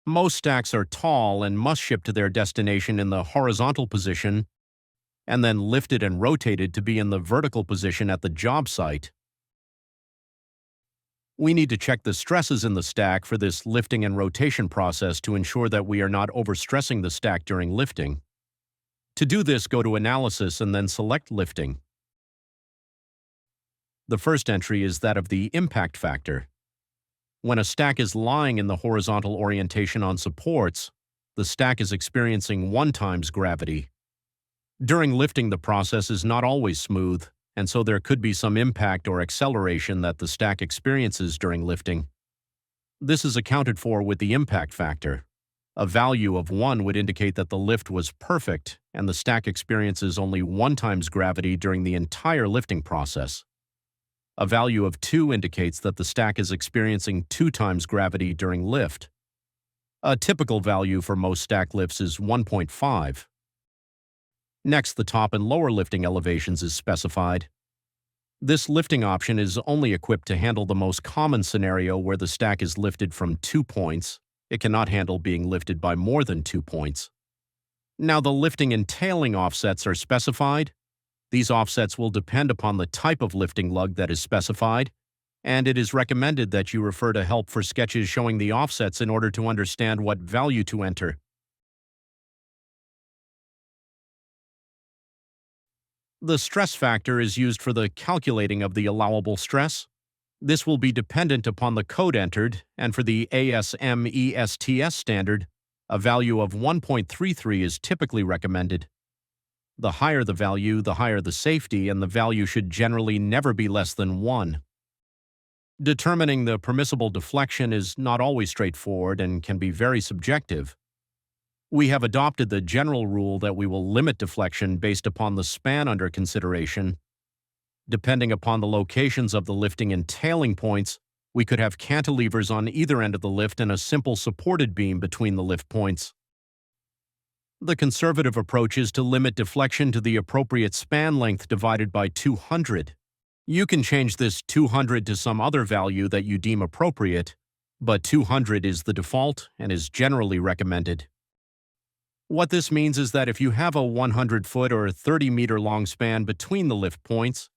Most stacks are tall and must ship to their destination in the horizontal position and then lifted and rotated to be in the vertical position at the job site. We need to check the stresses in the stack for this lifting and rotation process to ensure that we are not overstressing the stack during lifting. To do this, go to Analysis and then select Lifting. The first entry is that of the impact factor. When a stack is lying in the horizontal orientation on supports, the stack is experiencing 1 times gravity. During lifting, the process is not always smooth, and so there could be some impact or acceleration that the stack experiences during lifting. This is accounted for with the impact factor. A value of 1 would indicate that the lift was perfect and the stack experiences only 1 times gravity during the entire lifting process. A value of 2 indicates that the stack is experiencing 2 times gravity during lift. A typical value for most stack lifts is 1.5. Next, the top and lower lifting elevations is specified. This lifting option is only equipped to handle the most common scenario where the stack is lifted from 2 points. It cannot handle being lifted by more than 2 points. Now, the lifting and tailing offsets are specified. These offsets will depend upon the type of lifting lug that is specified, and it is recommended that you refer to help for sketches showing the offsets in order to understand what value to enter. The stress factor is used for the calculating of the allowable stress. This will be dependent upon the code entered, and for the ASME/STS standard, a value of 1.33 is typically recommended. The higher the value, the higher the safety, and the value should generally never be less than 1. Determining the permissible deflection is not always straightforward and can be very subjective. We have adopted the general rule that we will limit deflection based upon the span under consideration. Depending upon the locations of the lifting and tailing points, we could have cantilevers on either end of the lift and a simple supported beam between the lift points. The conservative approach is to limit deflection to the appropriate span length divided by 200. You can change this 200 to some other value that you deem appropriate, but 200 is the default and is generally recommended. What this means is that if you have a 100-foot or 30-meter long span between the lift points,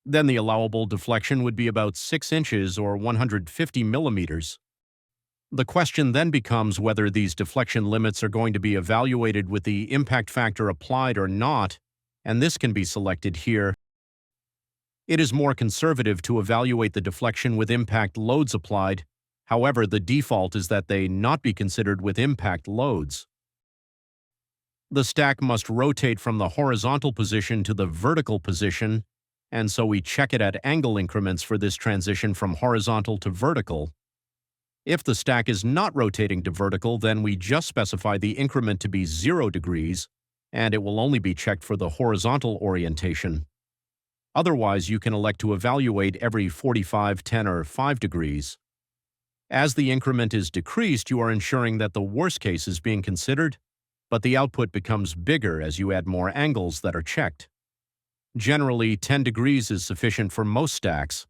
then the allowable deflection would be about 6 inches or 150 millimeters. The question then becomes whether these deflection limits are going to be evaluated with the impact factor applied or not, and this can be selected here. It is more conservative to evaluate the deflection with impact loads applied. However, the default is that they not be considered with impact loads. The stack must rotate from the horizontal position to the vertical position, and so we check it at angle increments for this transition from horizontal to vertical. If the stack is not rotating to vertical, then we just specify the increment to be 0 degrees, and it will only be checked for the horizontal orientation. Otherwise, you can elect to evaluate every 45, 10, or 5 degrees. As the increment is decreased, you are ensuring that the worst case is being considered, but the output becomes bigger as you add more angles that are checked. Generally, 10 degrees is sufficient for most stacks.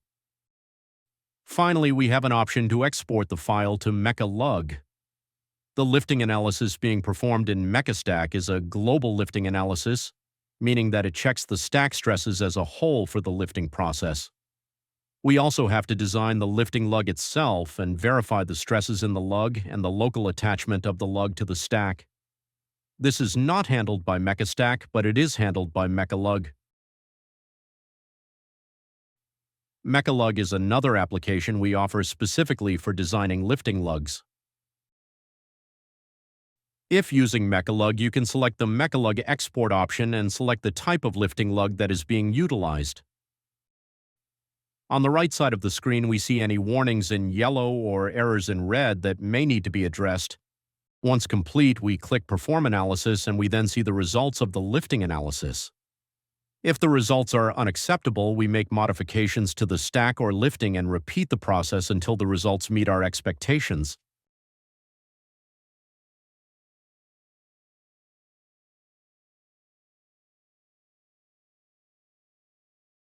Finally, we have an option to export the file to Meca lug. The lifting analysis being performed in MecaStack is a global lifting analysis, meaning that it checks the stack stresses as a whole for the lifting process. We also have to design the lifting lug itself and verify the stresses in the lug and the local attachment of the lug to the stack. This is not handled by MecaStack, but it is handled by Meca lug. Meca lug is another application we offer specifically for designing lifting lugs. If using Meca lug, you can select the Meca lug export option and select the type of lifting lug that is being utilized. On the right side of the screen, we see any warnings in yellow or errors in red that may need to be addressed. Once complete, we click Perform Analysis and we then see the results of the lifting analysis. If the results are unacceptable, we make modifications to the stack or lifting and repeat the process until the results meet our expectations.